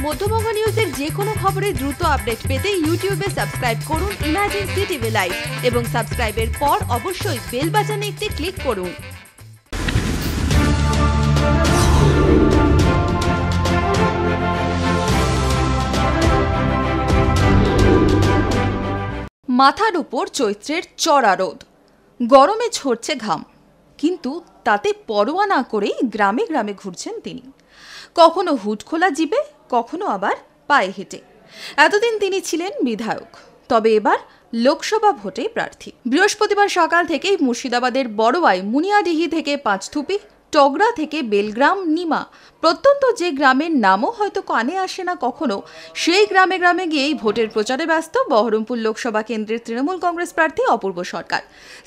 মধ্যবঙ্গ নিউজের যে কোনো খবরের দ্রুত আপডেট পেতে ইউটিউবে সাবস্ক্রাইব করুন ইমার্জেন্সি টিভি লাইভ এবং সাবস্ক্রাইবের পর অবশ্যই বেল বাটনে একটি ক্লিক করুন। মাথার উপর চৈত্রের চড়া রোদ, গরমে ঝরছে ঘাম, কিন্তু তাতে পরোয়া না করেই গ্রামে গ্রামে ঘুরছেন তিনি। কখনো হুড খোলা জিবে, কখনো আবার পায়ে হেঁটে। এতদিন তিনি ছিলেন বিধায়ক, তবে এবার লোকসভা ভোটে প্রার্থী। বৃহস্পতিবার সকাল থেকেই মুর্শিদাবাদের বড়োয়ায় মুনিয়াডিহি থেকে পাঁচথুপি, টগরা থেকে বেলগ্রাম, নিমা প্রত্যন্ত যে গ্রামের নামও হয়তো কানে আসে না কখনো, সেই গ্রামে গ্রামে গিয়েই ভোটের প্রচারে ব্যস্ত বহরমপুর লোকসভা কেন্দ্রের তৃণমূল কংগ্রেস প্রার্থী অপূর্ব সরকার।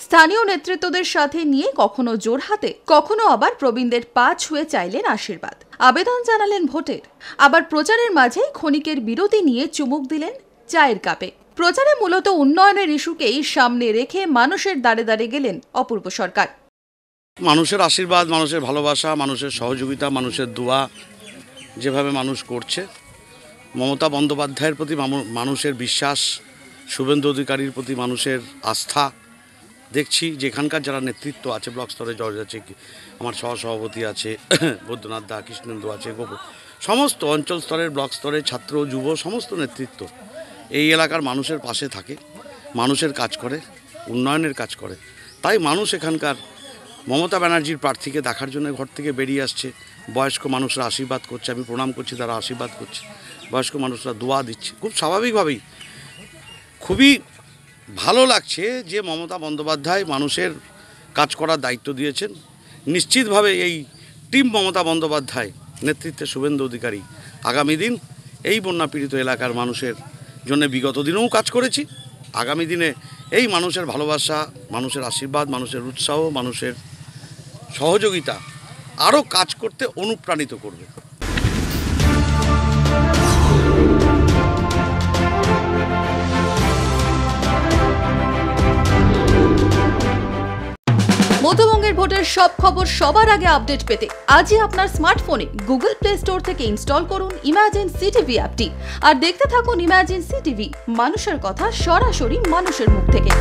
স্থানীয় নেতৃত্বদের সাথে নিয়ে কখনো জোরহাতে, কখনো আবার প্রবীণদের পা ছুঁয়ে চাইলেন আশীর্বাদ, আবেদন জানালেন ভোটের। আবার প্রচারের মাঝেই ক্ষণিকের বিরতি নিয়ে চুমুক দিলেন চায়ের কাপে। প্রচারে মূলত উন্নয়নের ইস্যুকেই সামনে রেখে মানুষের দ্বারে দ্বারে গেলেন অপূর্ব সরকার। মানুষের আশীর্বাদ, মানুষের ভালোবাসা, মানুষের সহযোগিতা, মানুষের দোয়া যেভাবে মানুষ করছে, মমতা বন্দ্যোপাধ্যায়ের প্রতি মানুষের বিশ্বাস, শুভেন্দু অধিকারীর প্রতি মানুষের আস্থা দেখছি। যেখানকার যারা নেতৃত্ব আছে, ব্লক স্তরে জজ আছে, আমার সহসভাপতি আছে, বৈদ্যনাথ দা, কৃষ্ণেন্দু আছে, সমস্ত অঞ্চল স্তরের, ব্লক স্তরের ছাত্র যুব সমস্ত নেতৃত্ব এই এলাকার মানুষের পাশে থাকে, মানুষের কাজ করে, উন্নয়নের কাজ করে। তাই মানুষ এখানকার মমতা ব্যানার্জির প্রার্থীকে দেখার জন্য ঘর থেকে বেরিয়ে আসছে। বয়স্ক মানুষরা আশীর্বাদ করছে, আমি প্রণাম করছি, তারা আশীর্বাদ করছে। বয়স্ক মানুষরা দোয়া দিচ্ছে। খুব স্বাভাবিকভাবেই খুবই ভালো লাগছে যে মমতা বন্দ্যোপাধ্যায় মানুষের কাজ করার দায়িত্ব দিয়েছেন। নিশ্চিতভাবে এই টিম মমতা বন্দ্যোপাধ্যায় নেতৃত্বে শুভেন্দু অধিকারী আগামী দিন এই বন্যাপীড়িত এলাকার মানুষের জন্য বিগত দিনেও কাজ করেছি, আগামী দিনে এই মানুষের ভালোবাসা, মানুষের আশীর্বাদ, মানুষের উৎসাহ, মানুষের সহযোগিতা আরও কাজ করতে অনুপ্রাণিত করবে। মধ্যবঙ্গের ভোটের সব খবর সবার আগে আপডেট পেতে আজই আপনার স্মার্টফোনে গুগল প্লে স্টোর থেকে ইনস্টল করুন ইমার্জেন্সি টিভি অ্যাপটি আর দেখতে থাকুন ইমার্জেন্সি টিভি, মানুষের কথা সরাসরি মানুষের মুখ থেকে।